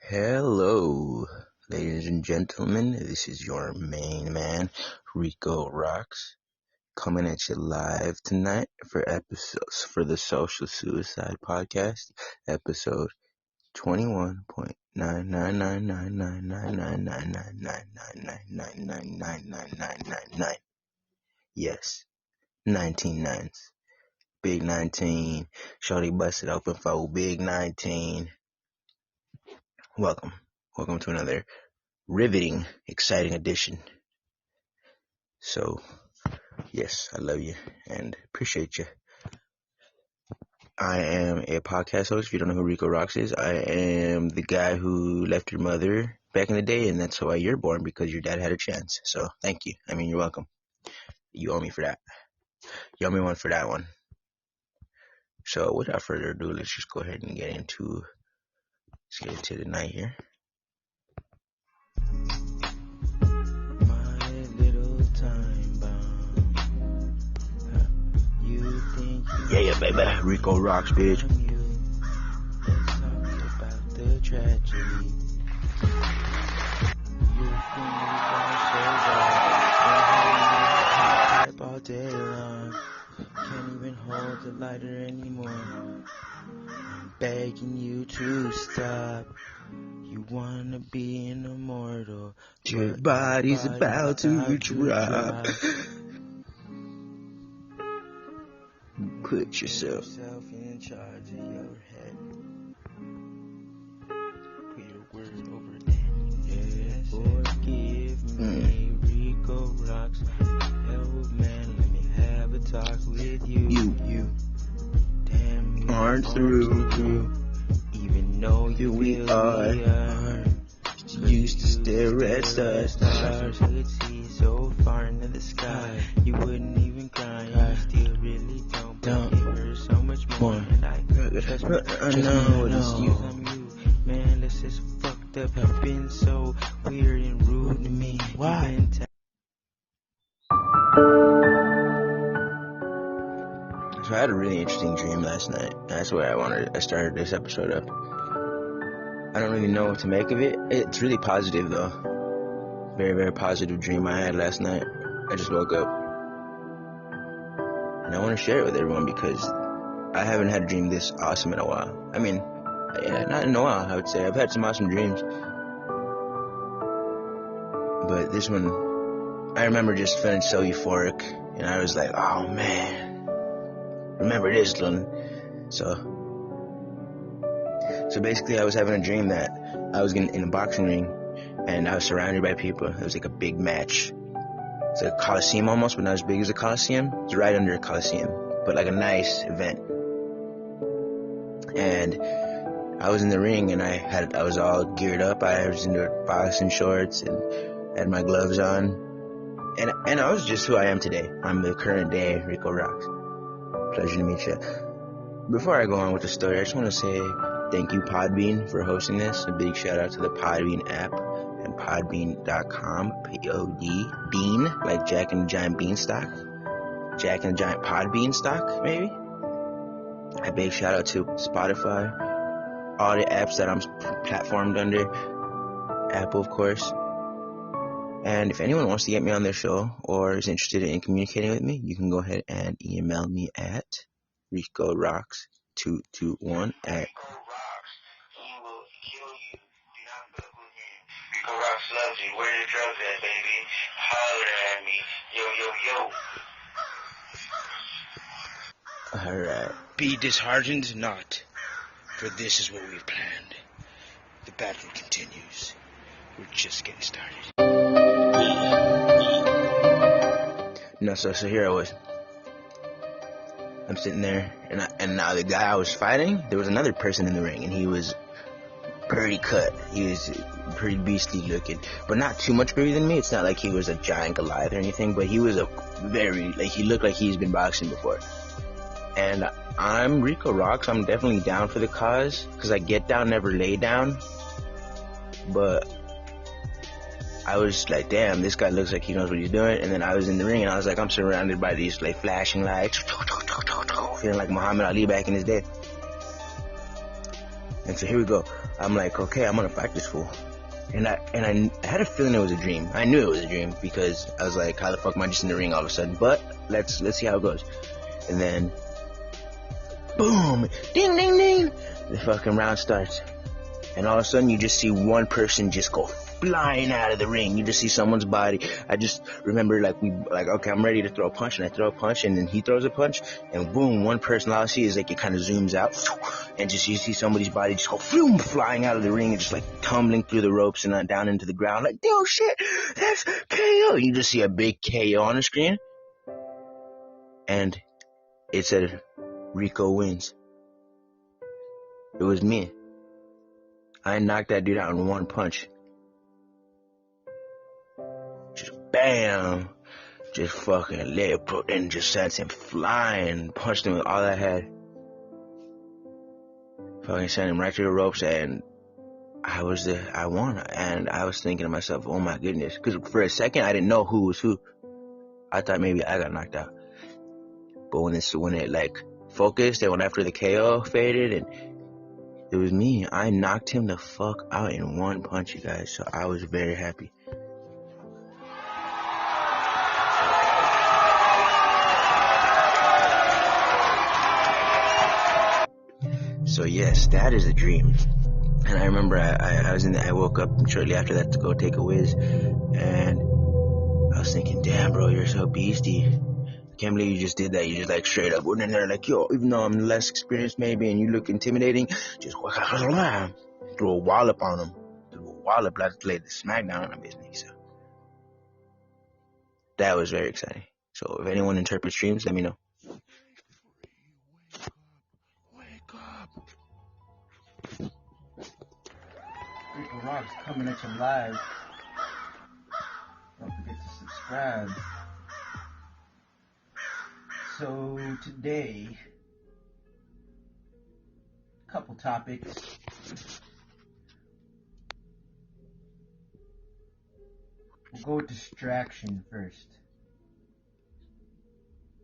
Hello, ladies and gentlemen. This is your main man, Rico Roxx, coming at you live tonight for the Social Suicide Podcast, episode 21.99999999999999999. Yes, 19 nines. Big 19. Shorty busted open for Big 19. Welcome to another riveting, exciting edition. So, yes, I love you and appreciate you. I am a podcast host. If you don't know who Rico Roxx is, I am the guy who left your mother back in the day, and that's why you're born, because your dad had a chance. So, thank you. I mean, you're welcome. You owe me for that. You owe me one for that one. So, without further ado, let's just go ahead and get into the night here. Yeah, baby. Rico Roxx, bitch. About the tragedy. All day long. Can't even hold the lighter anymore. I'm begging you to stop. You wanna be an immortal. Your body's about to drop. Put yourself in charge of your head. Put your word over it. Yes, forgive me, Rico Roxx. Hell, man, let me have a talk with you. You. Damn, you aren't through. Even though you we are. Used to stare at stars. You could see so far into the sky. You wouldn't even cry. You still really don't. Give her so much more. And I know it's you. Man, this is fucked up. You've been so weird and rude to me. Why? So I had a really interesting dream last night. That's where I started this episode up. I don't really know what to make of it. It's really positive though. Very, very positive dream I had last night. I just woke up. And I want to share it with everyone because I haven't had a dream this awesome in a while. I mean, yeah, not in a while, I would say. I've had some awesome dreams. But this one, I remember just feeling so euphoric. And I was like, oh man, remember this one. So basically I was having a dream that I was in a boxing ring and I was surrounded by people. It was like a big match. It's like a coliseum almost, but not as big as a coliseum. It's right under a coliseum, but like a nice event. And I was in the ring and I was all geared up. I was in the boxing shorts and had my gloves on. And I was just who I am today. I'm the current day Rico Roxx. Pleasure to meet you. Before I go on with the story, I just want to say thank you, Podbean, for hosting this. A big shout out to the Podbean app and podbean.com. P-O-D, bean, like Jack and the Giant Beanstalk. Jack and the Giant Pod Beanstalk, maybe. A big shout out to Spotify. All the apps that I'm platformed under. Apple, of course. And if anyone wants to get me on their show or is interested in communicating with me, you can go ahead and email me at RicoRoxx221 at Rico Roxx loves you. Where the drugs at, baby? Holler at me. Yo. Alright. Be disheartened not, for this is what we've planned. The battle continues. We're just getting started. No, so here I was. I'm sitting there, and now the guy I was fighting, there was another person in the ring, and he was pretty cut. He was pretty beastly looking, but not too much bigger than me. It's not like he was a giant Goliath or anything, but he was he looked like he's been boxing before. And I'm Rico Roxx. I'm definitely down for the cause, because I get down, never lay down. But I was like, damn, this guy looks like he knows what he's doing. And then I was in the ring, and I was like, I'm surrounded by these like flashing lights, feeling like Muhammad Ali back in his day. And so here we go. I'm like, okay, I'm gonna fight this fool. And I had a feeling it was a dream. I knew it was a dream because I was like, how the fuck am I just in the ring all of a sudden? But let's see how it goes. And then, boom, ding, ding, ding, the fucking round starts. And all of a sudden, you just see one person just go flying out of the ring. You just see someone's body. I just remember, okay, I'm ready to throw a punch, and I throw a punch, and then he throws a punch, and boom, one person. All I see is like it kind of zooms out, and just you see somebody's body just go floom, flying out of the ring and just like tumbling through the ropes and down into the ground. Like, yo, shit, that's KO. You just see a big KO on the screen, and it said Rico wins. It was me. I knocked that dude out in one punch. Just bam. Just fucking leg broke and just sent him flying. Punched him with all I had. Fucking sent him right to the ropes, and I won. And I was thinking to myself, oh my goodness. Because for a second, I didn't know who was who. I thought maybe I got knocked out. But when it like focused and went after the KO faded, and it was me. I knocked him the fuck out in one punch, you guys. So I was very happy. So yes, that is a dream. And I remember I woke up shortly after that to go take a whiz, and I was thinking, damn, bro, you're so beastie. Can't believe you just did that. You just like straight up went in there like, yo, even though I'm less experienced maybe and you look intimidating, just threw a wallop on him. Let's lay the smack down on him, basically. So that was very exciting. So if anyone interprets dreams, let me know. Wake up. Rico Roxx coming at you live. Don't forget to subscribe. So today, a couple topics. We'll go with distraction first.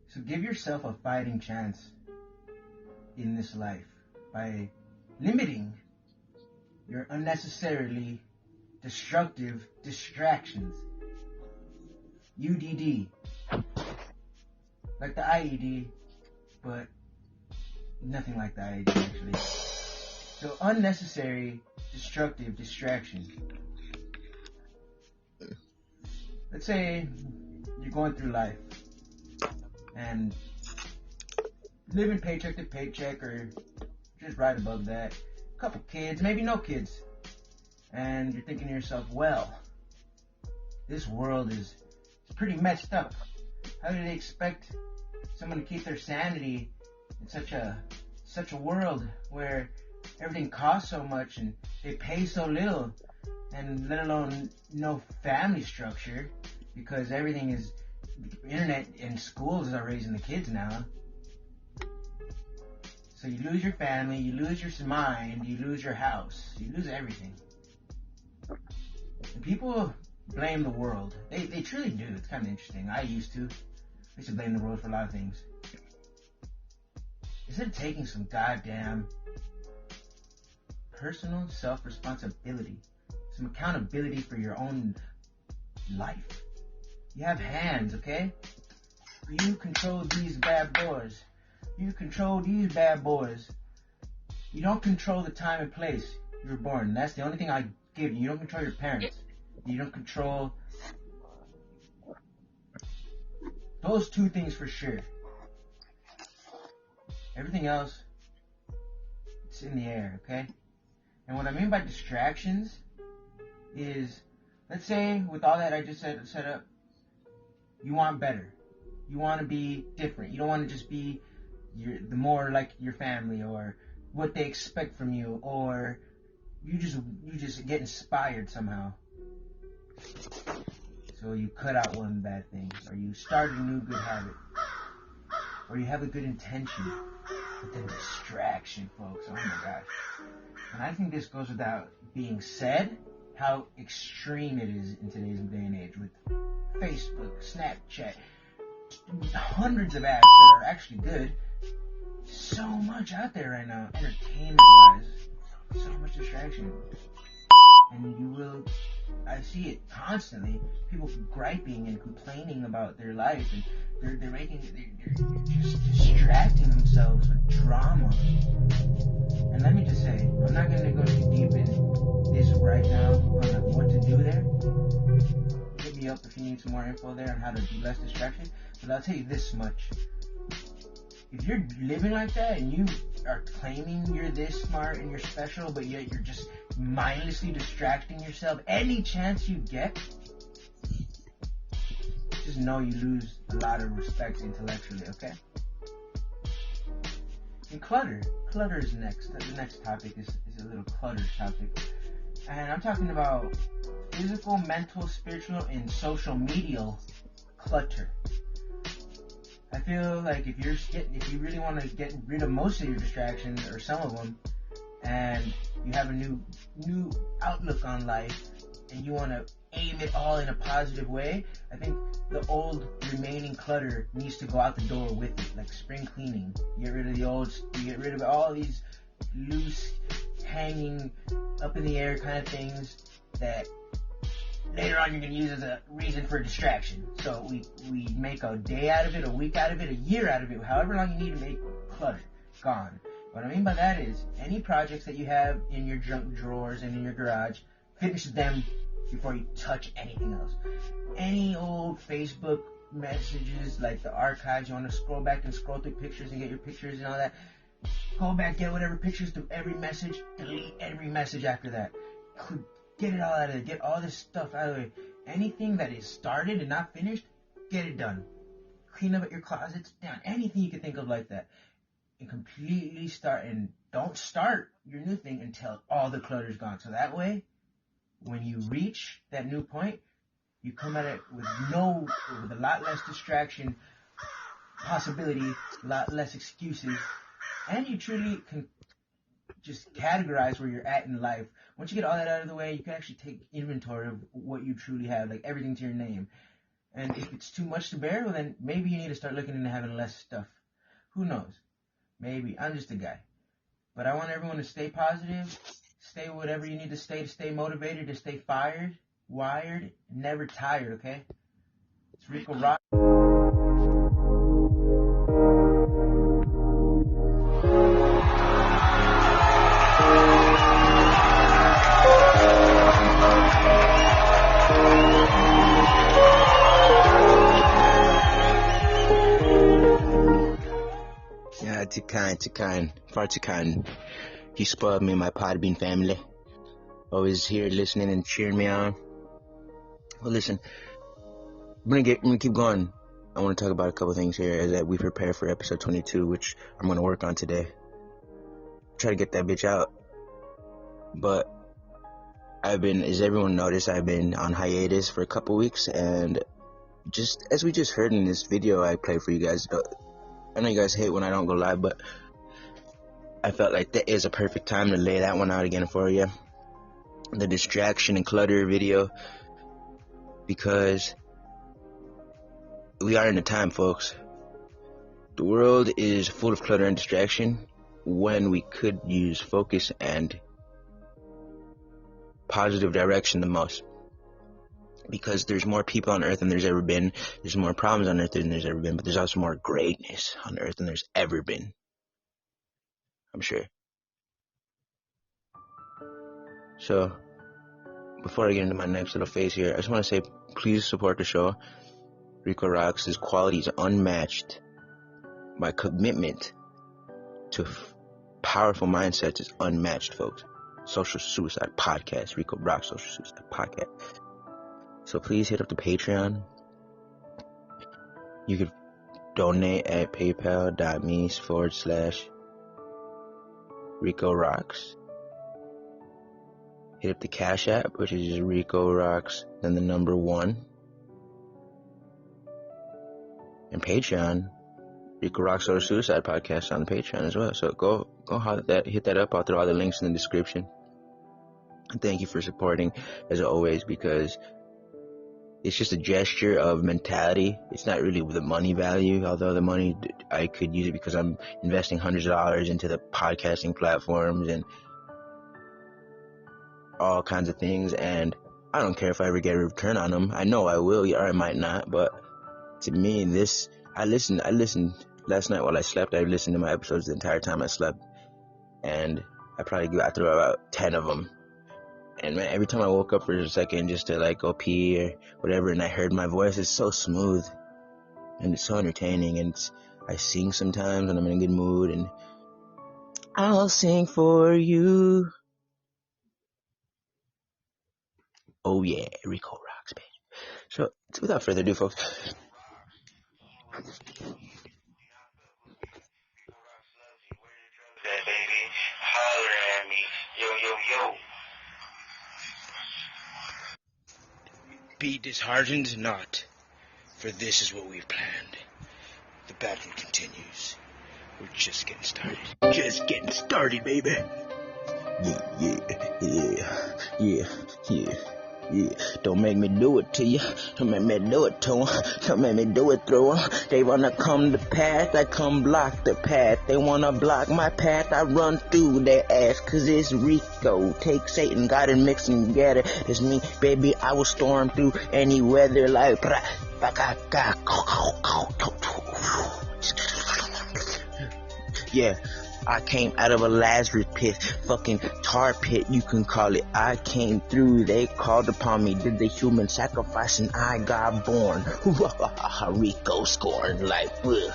So give yourself a fighting chance in this life by limiting your unnecessarily destructive distractions. UDD. Like the IED, but nothing like the IED actually. So unnecessary destructive distraction. Let's say you're going through life and living paycheck to paycheck or just right above that. A couple kids, maybe no kids. And you're thinking to yourself, well, this world is pretty messed up. How do they expect someone to keep their sanity in such a world where everything costs so much and they pay so little, and let alone no family structure, because everything is internet and schools are raising the kids now. So you lose your family, you lose your mind, you lose your house, you lose everything. And people blame the world. They truly do. It's kind of interesting. I used to blame the world for a lot of things. Instead of taking some goddamn personal self-responsibility, some accountability for your own life. You have hands, okay? You control these bad boys. You control these bad boys. You don't control the time and place you were born. That's the only thing I give you. You don't control your parents. You don't control those two things for sure. Everything else, it's in the air, okay? And what I mean by distractions is, let's say with all that I just set up, you want better. You want to be different. You don't want to just be the more like your family or what they expect from you, or you just get inspired somehow. So you cut out one bad thing, or you start a new good habit, or you have a good intention, but then distraction, folks. Oh my gosh. And I think this goes without being said, how extreme it is in today's day and age with Facebook, Snapchat, hundreds of apps that are actually good. So much out there right now, entertainment-wise, so much distraction. And you will, I see it constantly, people griping and complaining about their life, and they're just distracting themselves with drama. And let me just say, I'm not going to go too deep in this right now on what to do there. Hit me up if you need some more info there on how to be less distracted. But I'll tell you this much. If you're living like that and you are claiming you're this smart and you're special, but yet you're just mindlessly distracting yourself any chance you get, just know you lose a lot of respect intellectually, okay? And clutter is next. The next topic is a little clutter topic. And I'm talking about physical, mental, spiritual, and social media clutter. I feel like if you really want to get rid of most of your distractions, or some of them, and you have a new outlook on life, and you want to aim it all in a positive way, I think the old remaining clutter needs to go out the door with it, like spring cleaning. You get rid of the old, you get rid of all these loose, hanging, up in the air kind of things that later on you're going to use as a reason for distraction. So we make a day out of it, a week out of it, a year out of it, however long you need to make clutter gone. What I mean by that is any projects that you have in your junk drawers and in your garage, finish them before you touch anything else. Any old Facebook messages, like the archives, you want to scroll back and scroll through pictures and get your pictures and all that, go back, get whatever pictures through every message, delete every message after that. Get it all out of there. Get all this stuff out of the way. Anything that is started and not finished, get it done. Clean up at your closets, down. Anything you can think of like that. And completely start, and don't start your new thing until all the clutter's gone. So that way, when you reach that new point, you come at it with a lot less distraction, possibility, a lot less excuses, and you truly can just categorize where you're at in life. Once you get all that out of the way, you can actually take inventory of what you truly have, like everything to your name. And if it's too much to bear, well then maybe you need to start looking into having less stuff. Who knows? Maybe. I'm just a guy. But I want everyone to stay positive, stay whatever you need to stay motivated, to stay fired, wired, never tired, okay? It's Rico Roxx. Yeah, too kind, far too kind. You spoiled me and my Podbean family. Always here listening and cheering me on. Well, listen, I'm gonna keep going. I want to talk about a couple things here as we prepare for episode 22, which I'm gonna work on today. Try to get that bitch out. But as everyone noticed, I've been on hiatus for a couple weeks, and just as we just heard in this video I played for you guys, I know you guys hate when I don't go live, but I felt like that is a perfect time to lay that one out again for you. The distraction and clutter video, because we are in a time, folks. The world is full of clutter and distraction when we could use focus and positive direction the most. Because there's more people on earth than there's ever been. There's more problems on earth than there's ever been, but there's also more greatness on earth than there's ever been. I'm sure. So, before I get into my next little phase here, I just want to say, please support the show. Rico Roxx's quality is unmatched. My commitment to powerful mindsets is unmatched, folks. Social Suicide Podcast, Rico Roxx Social Suicide Podcast. So please hit up the Patreon. You can donate at paypal.me/Rico Roxx. Hit up the Cash App, which is just Rico Roxx, then the number 1. And Patreon, Rico Roxx Social Suicide Podcast on the Patreon as well. So go hit that up. I'll throw all the links in the description. And thank you for supporting, as always, because it's just a gesture of mentality. It's not really the money value, although the money, I could use it because I'm investing hundreds of dollars into the podcasting platforms and all kinds of things, and I don't care if I ever get a return on them. I know I will, or I might not, but to me, I listened last night while I slept. I listened to my episodes the entire time I slept, and I probably got through about 10 of them. And man, every time I woke up for a second just to like go pee or whatever, and I heard my voice, it's so smooth and it's so entertaining. And I sing sometimes when I'm in a good mood, and I'll sing for you. Oh yeah, Rico Roxx, baby. So without further ado, folks. That baby, holler at me. Yo, yo, yo. Be disheartened not, for this is what we've planned. The battle continues. We're just getting started. Just getting started, baby. Yeah. Don't make me do it to you. Don't make me do it to them. Don't make me do it through them. They wanna come the path, I come block the path. They wanna block my path, I run through their ass. Cause it's Rico. Take Satan, God, and mix them together. It's me, baby. I will storm through any weather like. Yeah, I came out of a Lazarus pit, fucking tar pit, you can call it. I came through, they called upon me, did the human sacrifice, and I got born. Rico scorn, like, ugh.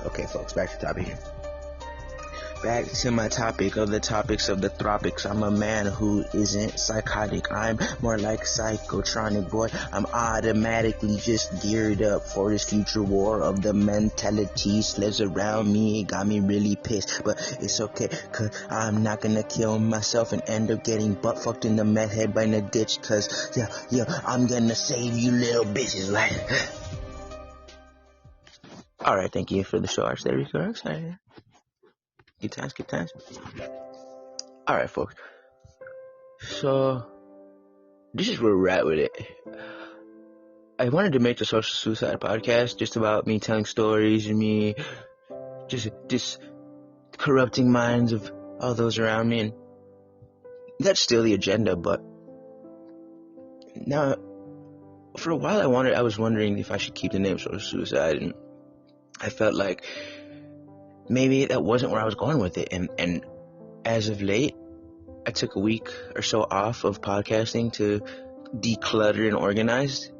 Okay, folks, back to the topic here. Back to my topic of the topics of the tropics. I'm a man who isn't psychotic. I'm more like psychotronic, boy. I'm automatically just geared up for this future war of the mentality. Lives around me, it got me really pissed. But it's okay, cause I'm not gonna kill myself and end up getting butt fucked in the meth head by in a ditch. Cause, yeah, I'm gonna save you little bitches, like. Alright, thank you for the show, Arch. There we go. Good times. Alright, folks. So, this is where we're at with it. I wanted to make the Social Suicide podcast just about me telling stories and me just corrupting minds of all those around me. And that's still the agenda, but now, for a while I was wondering if I should keep the name Social Suicide, and I felt like maybe that wasn't where I was going with it. And as of late, I took a week or so off of podcasting to declutter and organize.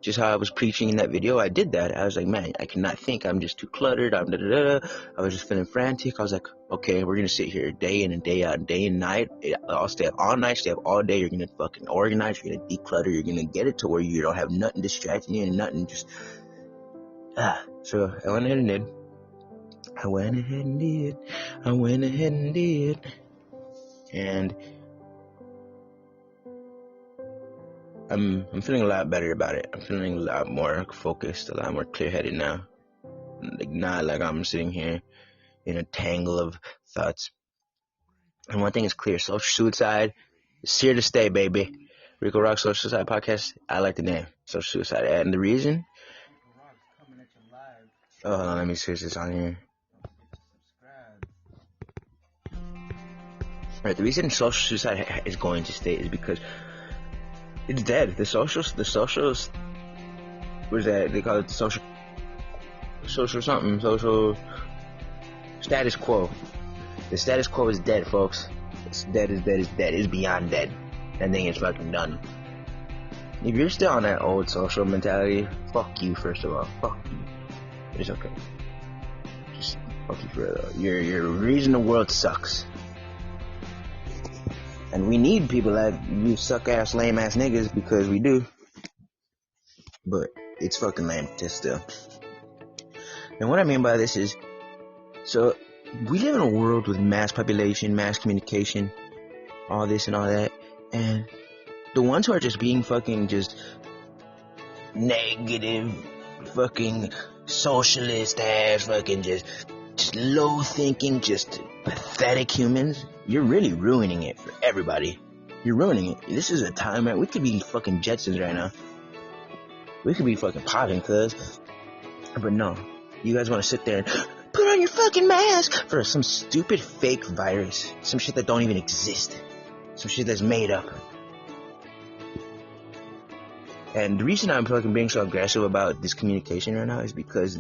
Just how I was preaching in that video, I did that. I was like, man, I cannot think. I'm just too cluttered. I was just feeling frantic. I was like, okay, we're going to sit here day in and day out, day and night. I'll stay up all night, stay up all day. You're going to fucking organize. You're going to declutter. You're going to get it to where you don't have nothing distracting you and nothing just... So I went ahead and did. And I'm feeling a lot better about it. I'm feeling a lot more focused, a lot more clear-headed now. Like, not like I'm sitting here in a tangle of thoughts. And one thing is clear: social suicide is here to stay, baby. Rico Roxx Social Suicide Podcast. I like the name, Social Suicide. And the reason... Oh, hold on, let me switch this on here. Right, the reason social suicide is going to stay is because it's dead. The socials, what is that? They call it social status quo. The status quo is dead, folks. It's dead. It's beyond dead. That thing is fucking done. If you're still on that old social mentality, fuck you, first of all. Fuck you. It's okay. Just fuck you for real, though. You're the reason the world sucks. And we need people like you suck-ass, lame-ass niggas, because we do. But it's fucking lame, just still. And what I mean by this is, so, we live in a world with mass population, mass communication, all this and all that. And the ones who are just being fucking just negative, fucking socialist ass, fucking just low thinking, just pathetic humans, you're really ruining it for everybody. You're ruining it. This is a time, man, we could be fucking Jetsons right now. We could be fucking popping, cuz. But no. You guys want to sit there and put on your fucking mask for some stupid fake virus, some shit that don't even exist, some shit that's made up. And the reason I'm fucking being so aggressive about this communication right now is because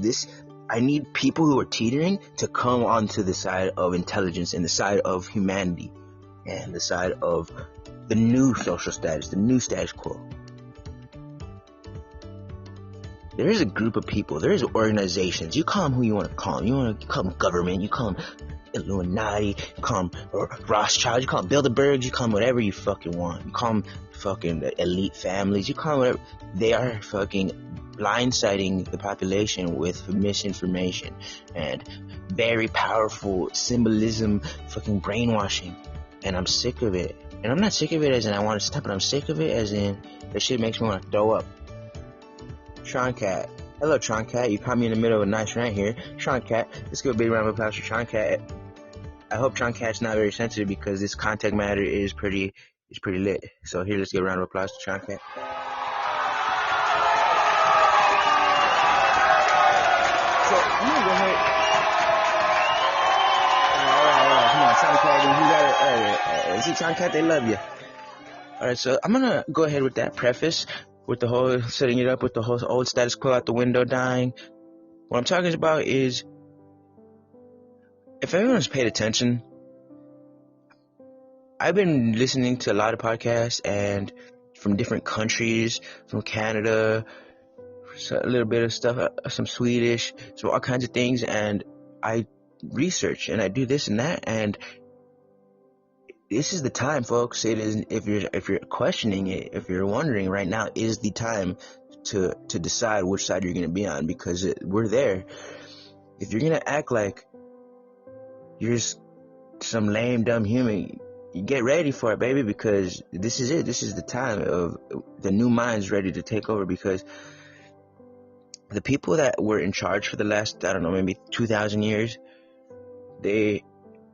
I need people who are teetering to come onto the side of intelligence and the side of humanity and the side of the new social status, the new status quo. There is a group of people, there is organizations, you call them who you want to call them. You want to call them government, you call them Illuminati, you call them Rothschild, you call them Bilderbergs, you call them whatever you fucking want. You call them fucking elite families, you call them whatever. They are fucking blindsiding the population with misinformation and very powerful symbolism, fucking brainwashing. And I'm sick of it. And I'm not sick of it as in I want to stop, but I'm sick of it as in that shit makes me want to throw up. Sean Cat. Hello, Sean Cat. You caught me in the middle of a nice rant here. Sean Cat. Let's give a big round of applause for Sean Cat. I hope Sean Cat's not very sensitive because this contact matter is pretty lit. So here, let's give a round of applause to Sean Cat. So I'm gonna go ahead. Alright, come on, Sean Cat. You got it. Alright, see, Sean Cat, they love you. Alright, so I'm gonna go ahead with that preface, with the whole setting it up with the whole old status quo out the window dying. What I'm talking about is, if everyone's paid attention, I've been listening to a lot of podcasts and from different countries, from Canada, a little bit of stuff, some Swedish, so all kinds of things, and I research and I do this and that, and this is the time, folks. It is, if you're questioning it, if you're wondering right now, is the time to decide which side you're going to be on, because we're there. If you're going to act like you're just some lame, dumb human, you get ready for it, baby, because this is it. This is the time of the new minds ready to take over, because the people that were in charge for the last, I don't know, maybe 2,000 years, they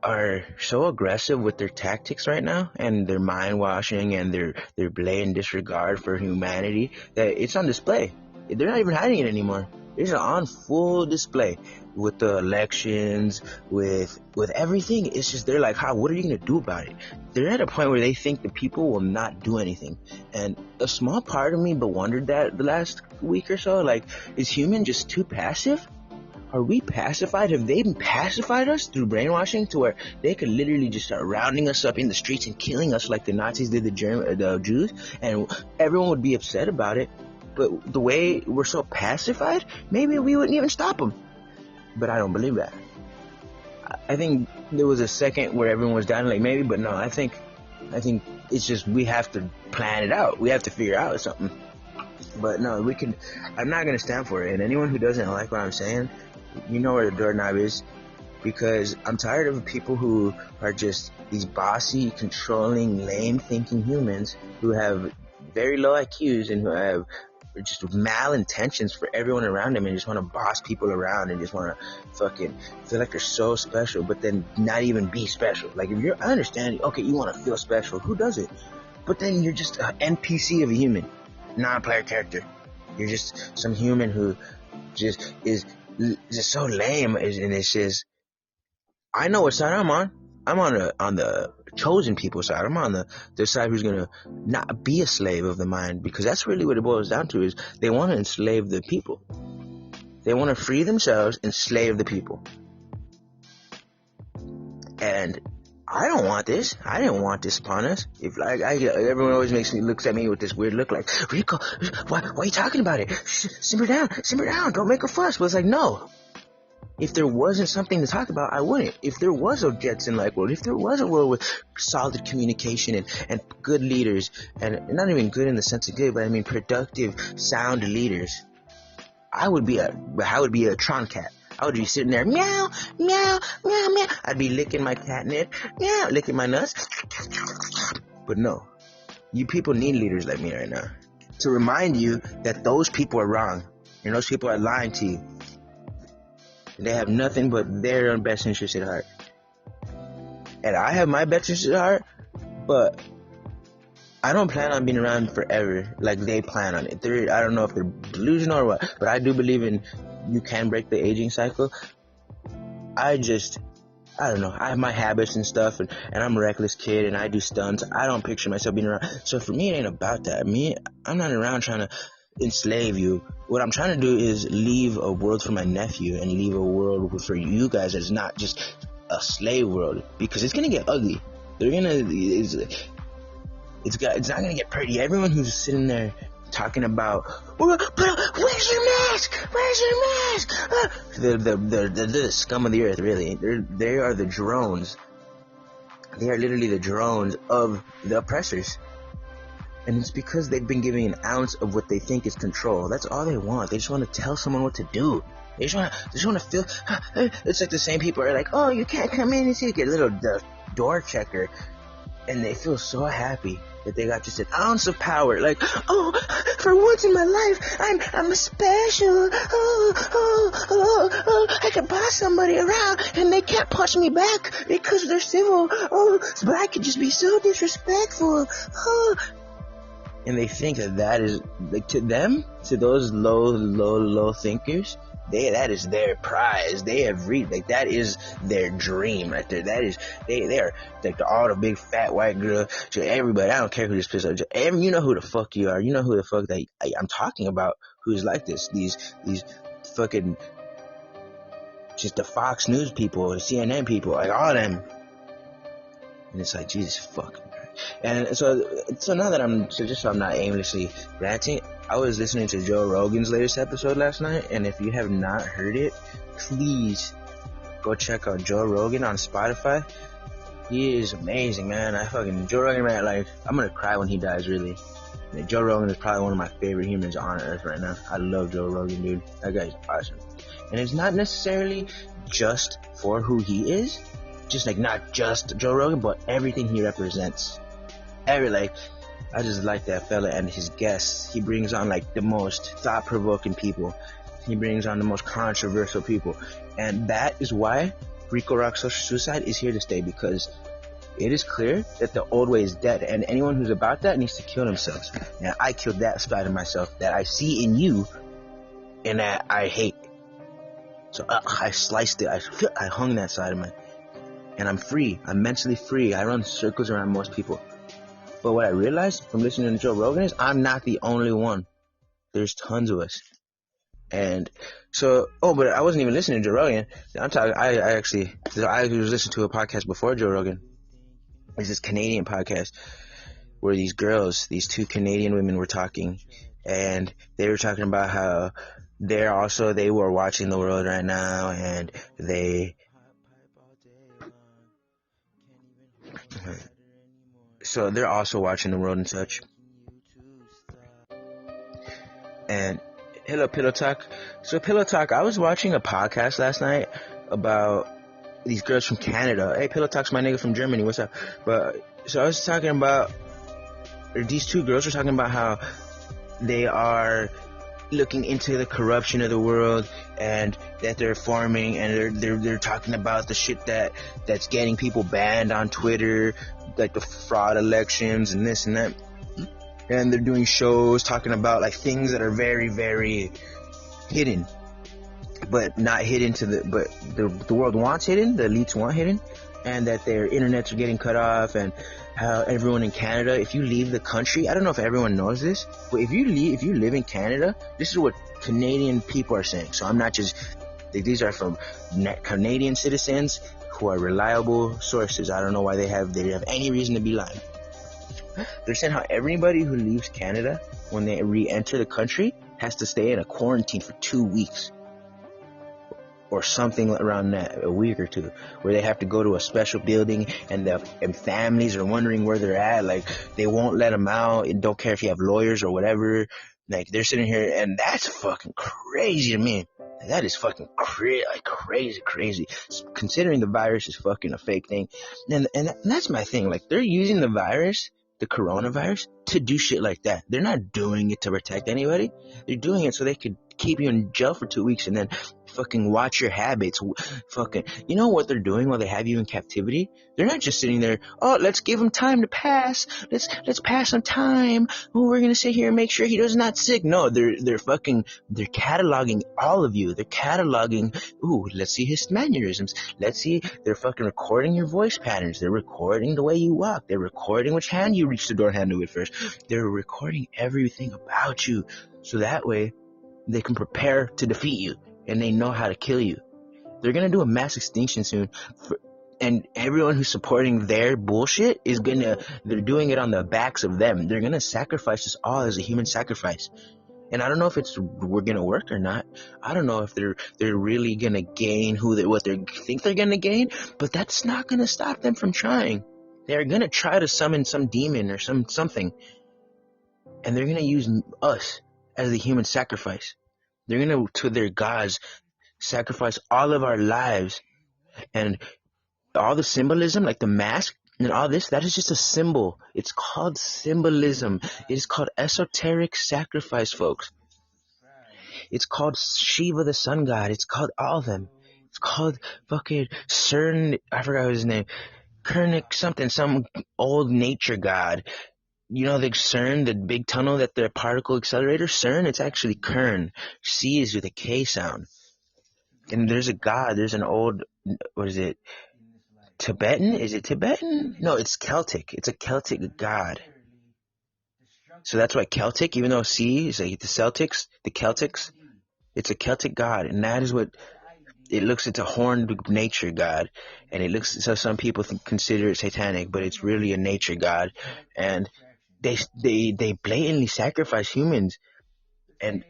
are so aggressive with their tactics right now and their mind washing and their blatant disregard for humanity that it's on display. They're not even hiding it anymore. It's on full display with the elections, with everything. It's just, they're like, what are you going to do about it? They're at a point where they think the people will not do anything. And a small part of me wondered that the last week or so, like, is human just too passive? Are we pacified? Have they pacified us through brainwashing to where they could literally just start rounding us up in the streets and killing us like the Nazis did the Jews, and everyone would be upset about it? But the way we're so pacified, maybe we wouldn't even stop them. But I don't believe that. I think there was a second where everyone was down, like maybe, but no, I think it's just we have to plan it out. We have to figure out something. But no, I'm not going to stand for it. And anyone who doesn't like what I'm saying, you know where the doorknob is, because I'm tired of people who are just these bossy, controlling, lame-thinking humans who have very low IQs and who have just malintentions for everyone around them and just want to boss people around and just want to fucking feel like they're so special, but then not even be special. Like, I understand, okay, you want to feel special. Who does it? But then you're just an NPC of a human, non-player character. You're just some human who just is just so lame, and it's just, I know what side I'm on. I'm on the chosen people side. I'm on the side who's gonna not be a slave of the mind, because that's really what it boils down to. Is they want to enslave the people. They want to free themselves, enslave the people. And I don't want this. I didn't want this upon us. If everyone always looks at me with this weird look, like, Rico, why are you talking about it? Simmer down, don't make a fuss. But it's like, no. If there wasn't something to talk about, I wouldn't. If there was a Jetson-like world, if there was a world with solid communication and good leaders, and not even good in the sense of good, but I mean productive, sound leaders, I would be a Tron cat. I would be sitting there, meow, meow, meow, meow. I'd be licking my catnip, meow, licking my nuts. But no, you people need leaders like me right now to remind you that those people are wrong and those people are lying to you. They have nothing but their own best interest at heart. And I have my best interest at heart, but I don't plan on being around forever like they plan on it. I don't know if they're delusional or what, but I do believe in you can break the aging cycle. I don't know. I have my habits and stuff, and I'm a reckless kid, and I do stunts. I don't picture myself being around. So for me, it ain't about that. I'm not around trying to enslave you. What I'm trying to do is leave a world for my nephew and leave a world for you guys that's not just a slave world, because it's gonna get ugly. It's not gonna get pretty. Everyone who's sitting there talking about, where's your mask? Where's your mask? They're the scum of the earth, really. They are the drones. They are literally the drones of the oppressors. And it's because they've been giving an ounce of what they think is control. That's all they want. They just want to tell someone what to do. They just want to feel. It's like the same people are like, oh, you can't come in and see, get a little door checker, and they feel so happy that they got just an ounce of power. Like, oh, for once in my life, I'm special. I can boss somebody around and they can't punch me back because they're civil. But I could just be so disrespectful. And they think that is, like, to them, to those low thinkers, that is their prize. They have reached, like, that is their dream right there. That is, they are like all the big fat white girl. So everybody, I don't care who this pisses off. You know who the fuck you are. You know who the fuck that I'm talking about. Who's like this? These fucking, just the Fox News people, the CNN people, like all them. And it's like, Jesus fucking. And so now that just so I'm not aimlessly ranting, I was listening to Joe Rogan's latest episode last night, and if you have not heard it, please go check out Joe Rogan on Spotify. He is amazing, man. Joe Rogan, man, like, I'm gonna cry when he dies, really. Like, Joe Rogan is probably one of my favorite humans on earth right now. I love Joe Rogan, dude. That guy's awesome. And it's not necessarily just for who he is, just like not just Joe Rogan, but everything he represents. I just like that fella and his guests. He brings on like the most thought-provoking people. He brings on the most controversial people. And that is why Rico Roxx social suicide is here to stay, because it is clear that the old way is dead, and anyone who's about that needs to kill themselves. And I killed that side of myself that I see in you and that I hate. So I sliced it. I hung that side of me. And I'm free. I'm mentally free. I run circles around most people. But what I realized from listening to Joe Rogan is I'm not the only one. There's tons of us. And so, but I wasn't even listening to Joe Rogan. I was listening to a podcast before Joe Rogan. It's this Canadian podcast where these two Canadian women were talking. And they were talking about how they were watching the world right now, and so they're also watching the world and such. And hello, Pillow Talk. So Pillow Talk, I was watching a podcast last night about these girls from Canada. Hey, Pillow Talk's my nigga from Germany. What's up? So I was talking about, these two girls were talking about how they are looking into the corruption of the world, and that they're farming, and they're talking about the shit that's getting people banned on Twitter, like the fraud elections and this and that. And they're doing shows talking about like things that are very, very hidden, but not hidden but the world wants hidden, the elites want hidden, and that their internets are getting cut off, and how everyone in Canada, if you leave the country, I don't know if everyone knows this, but if you live in Canada, this is what Canadian people are saying. So I'm not just, these are from Canadian citizens who are reliable sources. I don't know why they have any reason to be lying. They're saying how everybody who leaves Canada, when they re-enter the country, has to stay in a quarantine for 2 weeks. Or something around that, a week or two, where they have to go to a special building, and families are wondering where they're at. Like, they won't let them out, and don't care if you have lawyers or whatever. Like, they're sitting here, and that's fucking crazy to me. That is fucking crazy. Considering the virus is fucking a fake thing. And that's my thing. Like, they're using the virus, the coronavirus, to do shit like that. They're not doing it to protect anybody. They're doing it so they could keep you in jail for 2 weeks and then fucking watch your habits. Fucking, you know what they're doing while they have you in captivity? They're not just sitting there, oh, let's give him time to pass. Let's pass some time. Oh, we're gonna sit here and make sure he does not sick. No, they're cataloging all of you. They're cataloging, ooh, let's see his mannerisms. Let's see, they're fucking recording your voice patterns. They're recording the way you walk. They're recording which hand you reach the door handle with first. They're recording everything about you. So that way they can prepare to defeat you and they know how to kill you. They're gonna do a mass extinction soon. And everyone who's supporting their bullshit they're doing it on the backs of them. They're gonna sacrifice us all as a human sacrifice. And I don't know if we're gonna work or not. I don't know if they're really gonna gain what they think they're gonna gain, but that's not gonna stop them from trying. They're gonna try to summon some demon or something. And they're gonna use us as the human sacrifice. They're gonna, to their gods, sacrifice all of our lives. And all the symbolism, like the mask and all this, that is just a symbol. It's called symbolism. It is called esoteric sacrifice, folks. It's called Shiva, the sun god. It's called all of them. It's called fucking CERN. I forgot his name. Kernick something, some old nature god. You know the CERN, the big tunnel that the particle accelerator? CERN, it's actually Kern. C is with a K sound. And there's a god, there's an old, what is it? Tibetan? Is it Tibetan? No, it's Celtic. It's a Celtic god. So that's why Celtic, even though C is like the Celtics, it's a Celtic god. And that is what it looks, it's a horned nature god. And it looks, so some people consider it satanic, but it's really a nature god. And they blatantly sacrifice humans. And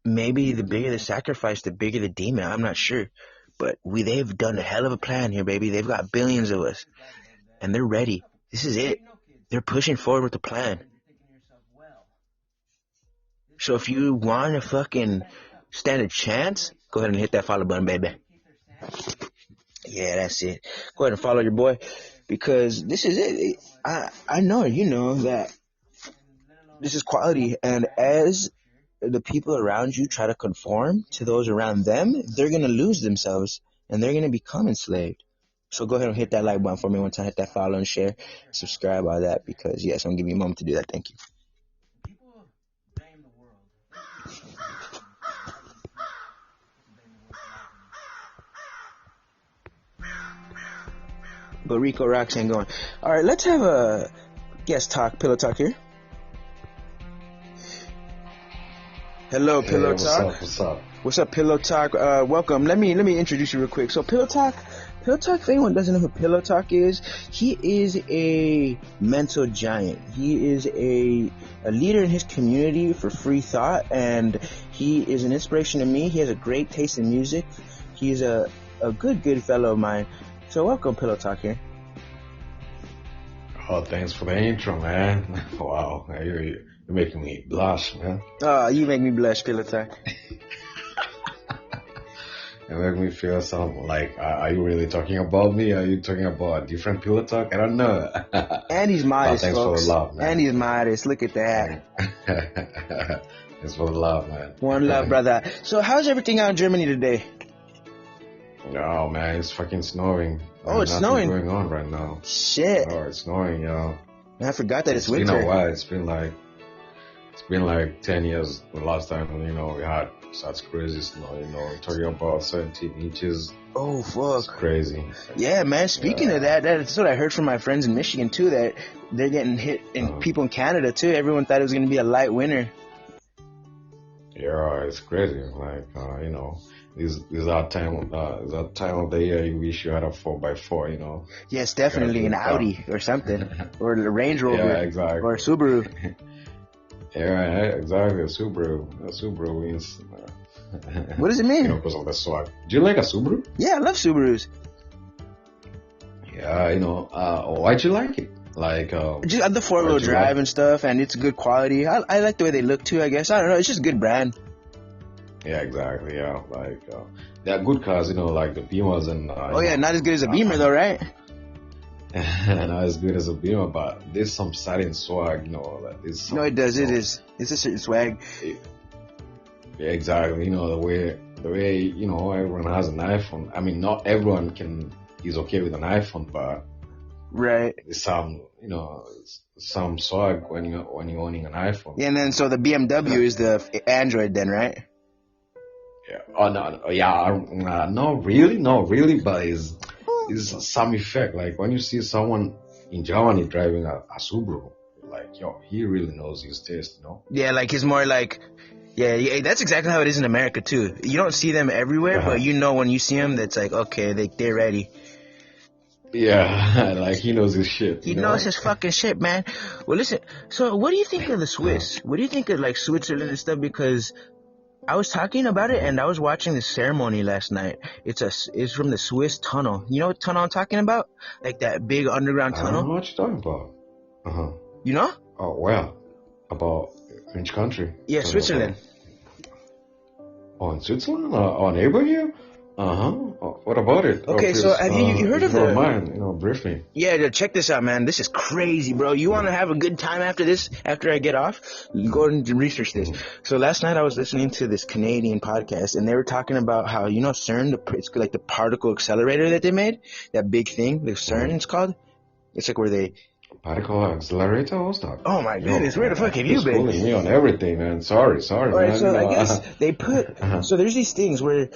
maybe the bigger the sacrifice, the bigger the demon. I'm not sure. But they've done a hell of a plan here, baby. They've got billions of us. And they're ready. This is it. They're pushing forward with the plan. So if you want to fucking stand a chance, go ahead and hit that follow button, baby. Yeah, that's it. Go ahead and follow your boy. Because this is it. I know, you know, that this is quality. And as the people around you try to conform to those around them, they're going to lose themselves and they're going to become enslaved. So go ahead and hit that like button for me one time, hit that follow and share, subscribe, all that, because yes, I'm going to give you a moment to do that. Thank you. But Rico Roxx ain't going. All right, let's have a guest talk, pillow talk here. Hello, Pillow Talk. What's up, Pillow Talk? Welcome. Let me introduce you real quick. So, Pillow Talk, if anyone doesn't know who Pillow Talk is, he is a mental giant. He is a leader in his community for free thought, and he is an inspiration to me. He has a great taste in music. He's a good fellow of mine. So, welcome, Pillow Talk here. Oh, thanks for the intro, man. Wow, you're making me blush, man. Oh, you make me blush, Pillow Talk. You make me feel something like, are you really talking about me? Are you talking about a different Pillow Talk? I don't know. And he's modest, thanks folks. For the love, man. And he's modest. Look at that. Thanks for the love, man. One love, brother. So how's everything out in Germany today? Oh, man, it's fucking snowing. Oh, it's snowing. Nothing going on right now. Shit. Oh, it's snowing, yo. I forgot that it's winter. It's been a while. It's been like 10 years the last time, we had such crazy snow, talking about 17 inches. Oh, fuck. It's crazy. Yeah, man. Speaking of that's what I heard from my friends in Michigan, too, that they're getting hit, and people in Canada, too. Everyone thought it was going to be a light winter. Yeah, it's crazy. Like, is that time of the year you wish you had a 4x4, Yes, definitely an Audi or something. Or a Range Rover. Yeah, exactly. Or a Subaru. Yeah, exactly. A Subaru means. What does it mean? Because of the swag. Do you like a Subaru? Yeah, I love Subarus. Yeah, why'd you like it? Like, just the 4-wheel drive and stuff, and it's good quality. I like the way they look too, I guess. I don't know. It's just a good brand. Yeah, exactly. Yeah, like they're good cars, like the Beamers and. Not as good as a Beamer though, right? Not as good as a Beamer, but there's some satin swag, No, it does. It is. It's a certain swag. Yeah, exactly. The way, everyone has an iPhone. I mean, not everyone is okay with an iPhone, but Right. some swag when you're owning an iPhone. Yeah, and then so the BMW is the Android then, right? Yeah. Oh no, yeah, not really, but it's some effect. Like when you see someone in Germany driving a Subaru, you're like, yo, he really knows his taste, Yeah, like it's more like, yeah, that's exactly how it is in America too. You don't see them everywhere, Uh-huh. but when you see them, that's like, okay, they're ready. Yeah, like he knows his shit. He knows his fucking shit, man. Well, listen. So, what do you think of the Swiss? What do you think of like Switzerland and stuff? Because I was talking about it, and I was watching the ceremony last night. It's from the Swiss tunnel. You know what tunnel I'm talking about? Like that big underground I don't know tunnel. what you're talking about. You know? Oh well, about which country? Yeah, Switzerland. Oh, in Switzerland? Our neighbor here? What about it? Okay, so have you heard of the? Mine, brief me. Yeah, check this out, man. This is crazy, bro. You want to have a good time after this? After I get off, you go and research this. So last night I was listening to this Canadian podcast, and they were talking about how CERN, it's like the particle accelerator that they made, that big thing, the CERN it's called. It's like where they particle accelerator. What's that? Oh my goodness, where the fuck have you been? Schooling me on everything, man. Sorry, All right, man. so I guess they put so there's these things where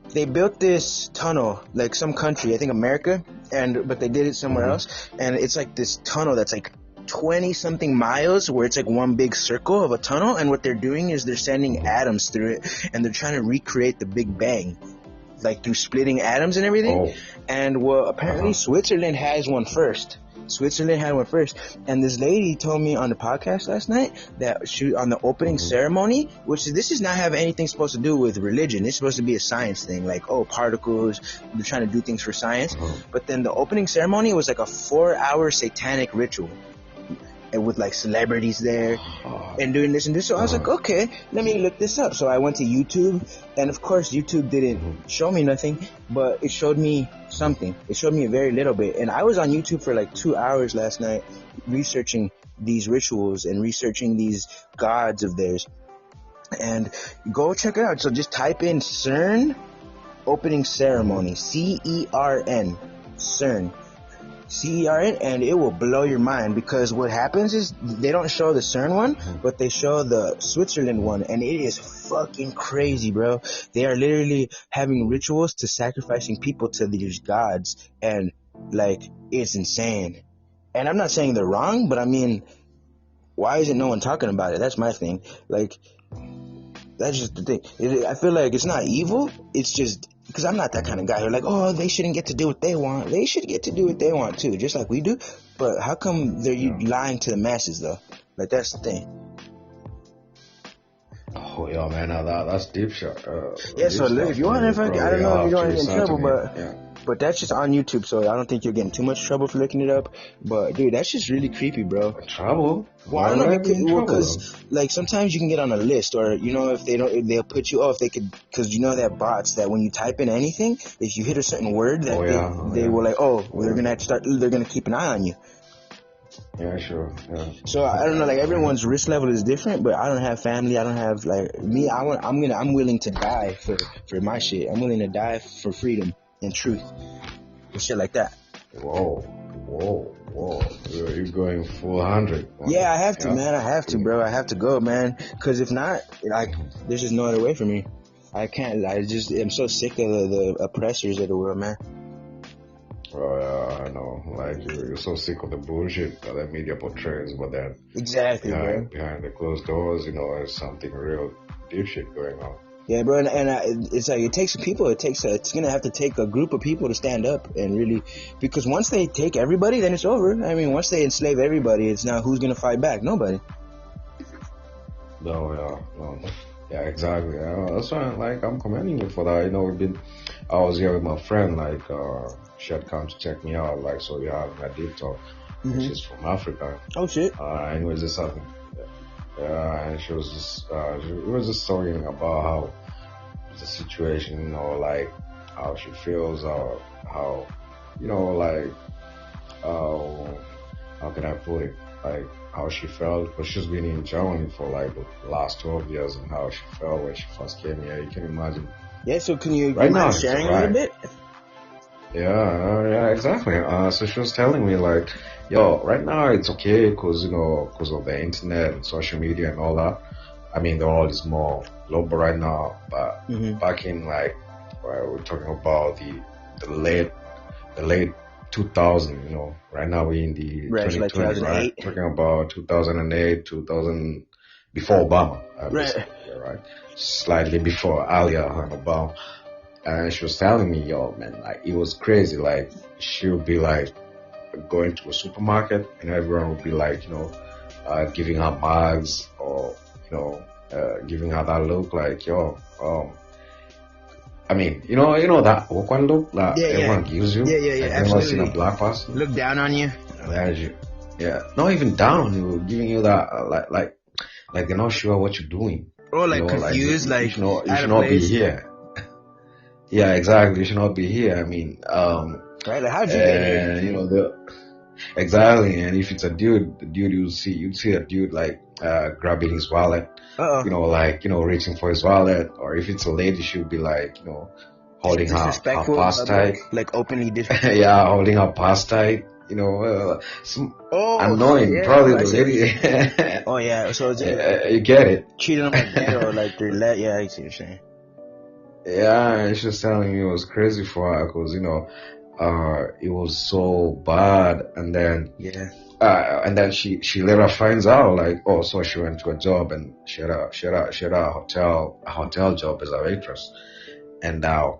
they built this tunnel, like some country, I think America, but they did it somewhere else, and it's like this tunnel that's like 20 something miles, where it's like one big circle of a tunnel, and what they're doing is they're sending atoms through it, and they're trying to recreate the Big Bang, like through splitting atoms and everything. And well, apparently Switzerland has one first. And this lady told me on the podcast last night that on the opening ceremony, this does not have anything supposed to do with religion. It's supposed to be a science thing, like, particles, they're trying to do things for science. But then the opening ceremony was like a 4-hour satanic ritual, and with like celebrities there and doing this and this. So I was like, okay, let me look this up. So I went to YouTube, and of course YouTube didn't show me nothing, but it showed me something. It showed me a very little bit. And I was on YouTube for like 2 hours last night researching these rituals and researching these gods of theirs. And go check it out. So just type in CERN opening ceremony, CERN, CERN. CERN, and it will blow your mind, because what happens is they don't show the CERN one, but they show the Switzerland one, and it is fucking crazy, bro. They are literally having rituals to sacrificing people to these gods, and like, it's insane. And I'm not saying they're wrong, but I mean, why isn't no one talking about it? That's my thing. Like, that's just the thing. I feel like it's not evil, it's just because I'm not that kind of guy who's like, oh, they shouldn't get to do what they want. They should get to do what they want too, just like we do. But how come you lying to the masses though? Like, that's the thing. Oh yeah, man, that's deep shot. Yeah, so look, if you want, I don't know if you're going to get in trouble, but that's just on YouTube, so I don't think you'll get in too much trouble for looking it up. But dude, that's just really creepy, bro. Trouble? Well, I don't know, because like sometimes you can get on a list, or if they'll put you off, because they have bots that when you type in anything, if you hit a certain word, that they will like, they're gonna keep an eye on you. Yeah, sure. Yeah. So I don't know, like everyone's risk level is different, but I don't have family. I don't have like me. I'm willing to die for my shit. I'm willing to die for freedom and truth and shit like that. Whoa. You're going full 100. Yeah, I have to, man. I have to, bro. I have to go, man. Because if not, like, there's just no other way for me. I can't. I'm so sick of the oppressors of the world, man. Oh, yeah, I know. Like, you're so sick of the bullshit that the media portrays, but then exactly, bro. Behind the closed doors, there's something real deep shit going on. Yeah, bro, and it's like it takes people. It's gonna have to take a group of people to stand up and really, because once they take everybody, then it's over. I mean, once they enslave everybody, it's now who's gonna fight back? Nobody. No, yeah, exactly. That's why, like, I'm commending you for that. I was here with my friend, like, she had come to check me out, like, so we had a deep talk. She's from Africa. Oh shit. And it was just something. And she was just talking about how the situation, like how she feels, or how, like, how can I put it? Like how she felt, because she's been in Germany for like the last 12 years, and how she felt when she first came here. You can imagine. Yeah, so can you Right now, mind it's sharing a alright. little bit? Yeah, exactly. So she was telling me like, yo, right now it's okay because because of the internet and social media and all that. I mean, the world is more global right now, but Mm-hmm. back in like, we're talking about the late 2000. Right now we're in the Right, so like 2020s, right? 2008. Talking about 2008, 2000, before Obama, Right. basically, right? Slightly before earlier than Obama. And she was telling me, yo, man, like it was crazy. Like she would be like going to a supermarket, and everyone would be like, giving her mugs, or giving her that look, like, yo, I mean, that awkward look that Yeah, everyone gives you. Yeah, Like, never seen a absolutely. black person. Look down on you. That you, yeah, not even down on you, giving you that, like they're not sure what you're doing. Or like confused, you like should not, out of place. be here. Yeah, exactly. You should not be here. I mean, right? Like how'd you get here? and exactly. And if it's a dude, you'd see a dude like grabbing his wallet, reaching for his wallet, or if it's a lady, she would be like, holding her purse tight, like openly disrespectful. yeah, holding her purse tight. Some annoying, yeah, probably the lady. Oh yeah, so it's you get it. Cheating on like that, or like they're yeah, I see what you're saying. Yeah, and she was telling me it was crazy for her because it was so bad, and then she later finds out, like, oh, so she went to a job and she had a hotel job as a waitress, and now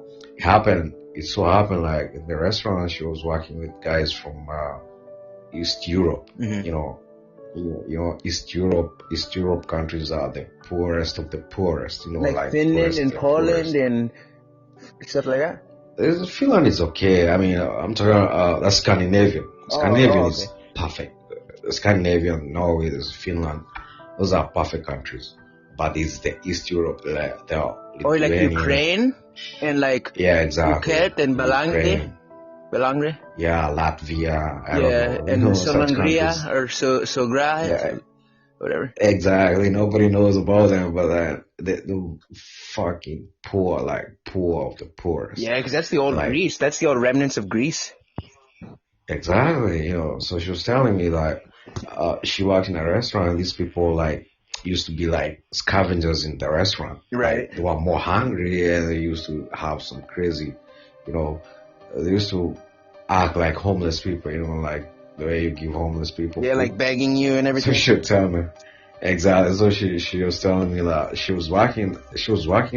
it so happened like in the restaurant she was working with guys from East Europe. East Europe countries are the poorest of the poorest. Like Finland and Poland and stuff like that. Finland is okay. I mean, I'm talking that's Scandinavian. Scandinavian is perfect. Scandinavian, Norway, there's Finland. Those are perfect countries. But it's the East Europe, or like Ukraine and like exactly. Phuket and Belangre. Yeah, Latvia. I don't know. And Solangria or Sogra, whatever. Exactly. Nobody knows about them, but they're fucking poor of the poorest. Yeah, because that's the old Greece. That's the old remnants of Greece. Exactly. So she was telling me like she worked in a restaurant, and these people like used to be like scavengers in the restaurant. Right. Like, they were more hungry, and they used to have some crazy, they used to act like homeless people, like the way you give homeless people. Yeah, like begging you and everything. So she would tell me. Exactly. So she was telling me that she was working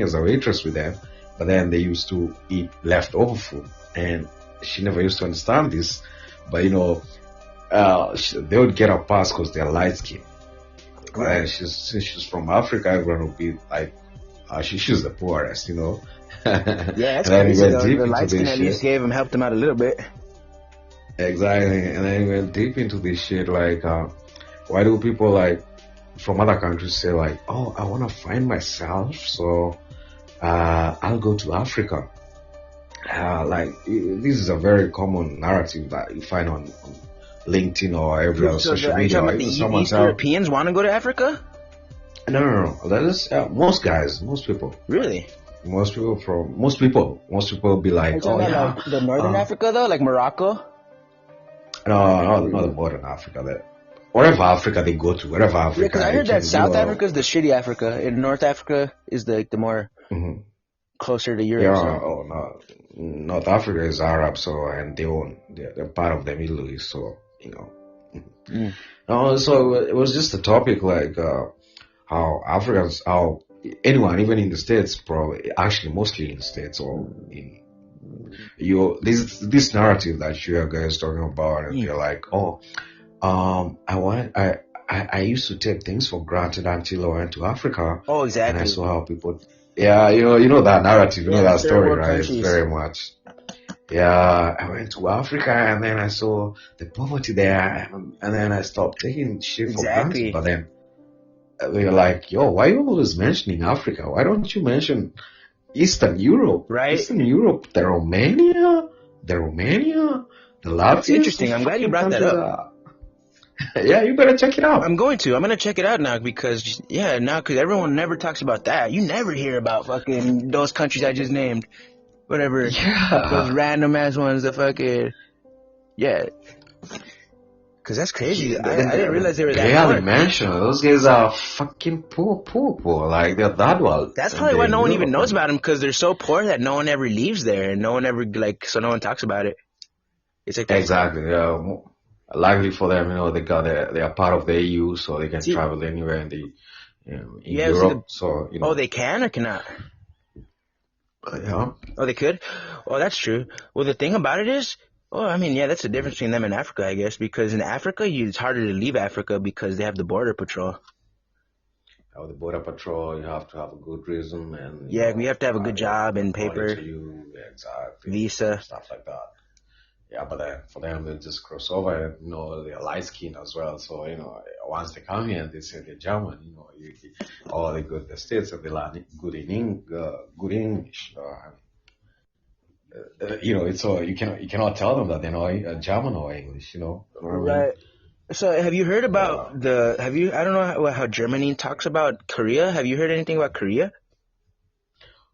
as a waitress with them, but then they used to eat leftover food, and she never used to understand this. But they would get a pass because they're light skinned. Right. Since she's from Africa, everyone would be like, she's the poorest, Yeah, that's and crazy. The light skin at least helped him out a little bit. Exactly. And then he went deep into this shit, like, why do people like from other countries say like, oh, I want to find myself, so I'll go to Africa. This is a very common narrative that you find on LinkedIn or every other social media. Like East Europeans want to go to Africa? No. That is most guys, most people. Really? Most people will be like, oh yeah. Like the Northern Africa though, like Morocco? No, not the Northern Africa. Wherever Africa they go to, wherever Africa. Yeah, because I heard that South Africa is the shitty Africa, and North Africa is the more closer to Europe. Yeah, no. North Africa is Arab, and they're part of the Middle East, so No, so it was just a topic like how Africans, how anyone, even in the States, probably actually mostly in the States or in this narrative that you guys talking about, and you're like, oh, I used to take things for granted until I went to Africa. Oh, exactly. And I saw how people, you know that narrative, that story, right? It's very much. Yeah, I went to Africa and then I saw the poverty there, and then I stopped taking shit for granted. But then they're like, yo, why are you always mentioning Africa? Why don't you mention Eastern Europe? Right. Eastern Europe, the Romania, the Latvia. That's interesting. I'm glad you brought that up. Yeah, you better check it out. I'm going to check it out now because everyone never talks about that. You never hear about fucking those countries I just named. Whatever. Yeah. Those random ass ones that fucking, yeah. Cause that's crazy. I didn't realize they were that barely poor. mention those guys are fucking poor. Like they're that well. That's probably why no one even knows about them, because they're so poor that no one ever leaves there, and no one ever so no one talks about it. It's like that. Exactly. Yeah. Luckily for them, they are part of the EU, so they can travel anywhere in Europe. Oh, they can or cannot? Yeah. Oh, they could? Oh, that's true. Well, the thing about it is, that's the difference between them and Africa, I guess, because in Africa, it's harder to leave Africa because they have the border patrol. The border patrol, you have to have a good reason, and you have to have a good job and paper, exactly, visa, stuff like that. Yeah, but for them, they just cross over, and they're light skinned as well. So once they come here and they say they're German, they go to the States and they learn good English. It's so you cannot tell them that they know German or English. Right. So have you heard about I don't know how Germany talks about Korea. Have you heard anything about Korea?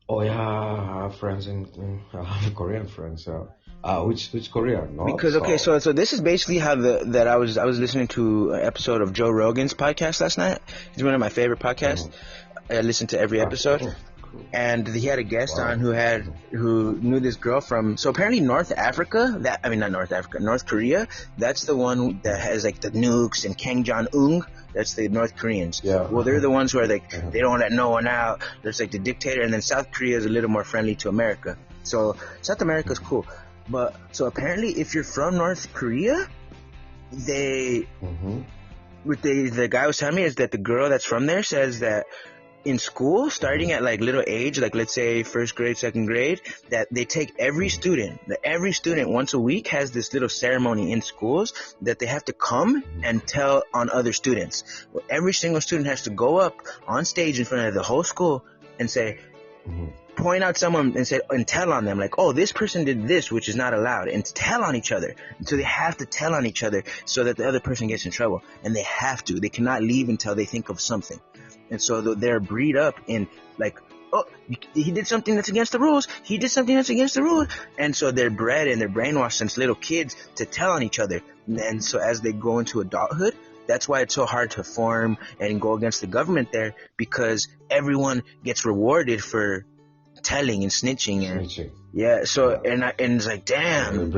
Oh yeah, I have friends I have Korean friends. Which Korea? Because so this is basically how that I was listening to an episode of Joe Rogan's podcast last night. He's one of my favorite podcasts. I listened to every episode. And he had a guest on who knew this girl from, so apparently North Korea, that's the one that has like the nukes and Kim Jong-un. That's the North Koreans. Yeah. Well, they're the ones who are like, they don't let no one out. There's like the dictator, and then South Korea is a little more friendly to America. So South America's cool. But so apparently if you're from North Korea, the guy was telling me is that the girl that's from there says that in school, starting at like little age, like let's say first grade, second grade, that they take every student once a week has this little ceremony in schools that they have to come and tell on other students. Well, every single student has to go up on stage in front of the whole school and say, point out someone and tell on them, like, oh, this person did this, which is not allowed, and tell on each other. And so they have to tell on each other so that the other person gets in trouble. And they have to. They cannot leave until they think of something. And so they're breed up in like, oh, he did something that's against the rules. He did something that's against the rules. And so they're bred and they're brainwashed since little kids to tell on each other. And so as they go into adulthood, that's why it's so hard to form and go against the government there, because everyone gets rewarded for telling and snitching. Yeah. So, and it's like, damn.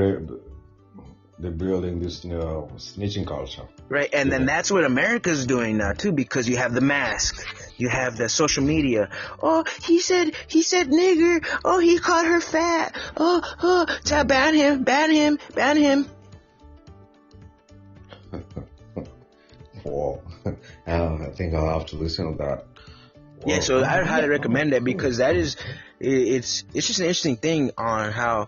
They're building this snitching culture. Right, and then that's what America's doing now too, because you have the mask, you have the social media. Oh, he said nigger. Oh, he called her fat. Oh, ban him. Whoa, I think I'll have to listen to that. Whoa. Yeah, so I highly recommend that, because it's just an interesting thing on how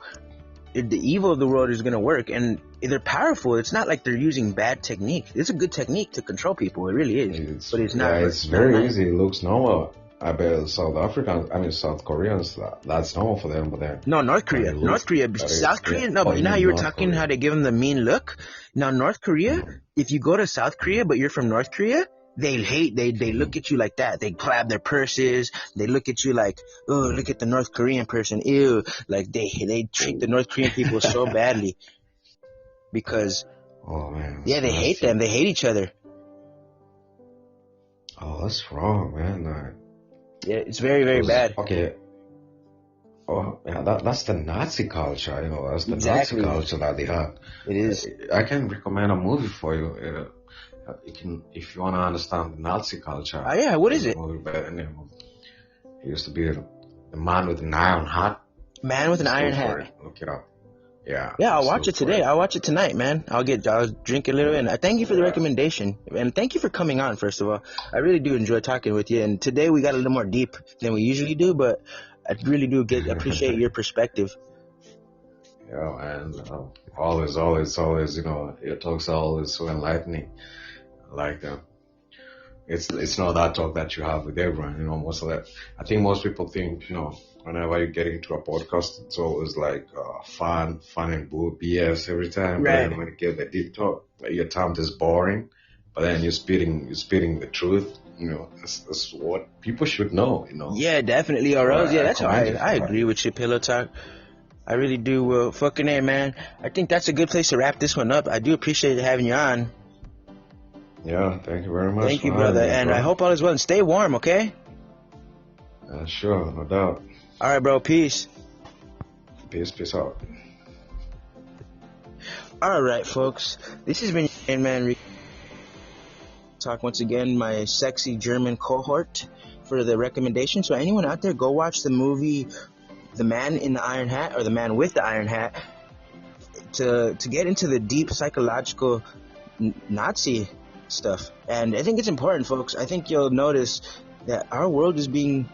the evil of the world is going to work, and they're powerful. It's not like they're using bad technique. It's a good technique to control people. It really is. But it's not. Yeah, it's very easy. It looks normal. I bet South Koreans, that's normal for them. But then North Korea. South Korea. No, but you were talking how they give them the mean look. Now, North Korea, if you go to South Korea, but you're from North Korea, they look at you like that. They clap their purses. They look at you like, oh, look at the North Korean person. Ew. Like they treat the North Korean people so badly, because they hate them. They hate each other. Oh, that's wrong, man. Yeah, it's very, very bad. Okay. Oh, yeah, that's the Nazi culture. That's the Nazi culture that they have. It is. I can recommend a movie for you. If you want to understand the Nazi culture. Oh yeah, what is it? It used to be the man with an iron hat. Man with an iron hat. Look it up. Yeah. Yeah, I'll watch it today. I'll watch it tonight, man. I'll drink a little, and I thank you for the recommendation, and thank you for coming on. First of all, I really do enjoy talking with you, and today we got a little more deep than we usually do, but I really do appreciate your perspective. Yeah, and always, your talks are always so enlightening. I like them. it's not that talk that you have with everyone. You know, most of that. I think most people think, you know, whenever you get into a podcast, it's always like fun and BS every time. But Right. then when you get the deep talk, like, your time is boring. But then you're spitting the truth. You know, that's what people should know. You know. Yeah, definitely. Or else, yeah, that's how commend you for I that. agree with you, Pillow Talk. I really do. Well, fucking A, man. I think that's a good place to wrap this one up. I do appreciate having you on. Yeah, thank you very much. Thank you, for having brother. me, And bro. I hope all is well. And stay warm, okay? Sure, no doubt. All right, bro. Peace. Peace out. All right, folks. This has been your man Rico Talk once again, my sexy German cohort for the recommendation. So anyone out there, go watch the movie The Man in the Iron Hat, or The Man with the Iron Hat, to get into the deep psychological Nazi stuff. And I think it's important, folks. I think you'll notice that our world is being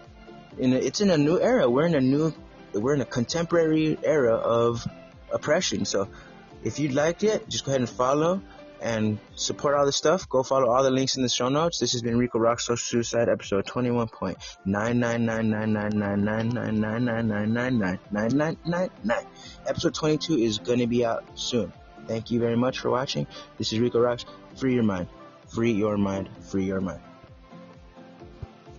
it's in a new era. We're in a contemporary era of oppression. So if you'd like it, just go ahead and follow and support all the stuff. Go follow all the links in the show notes. This has been Rico Roxx Social Suicide, episode 21.999999999999999. Episode 22 is gonna be out soon. Thank you very much for watching. This is Rico Roxx. Free your mind. Free your mind. Free your mind.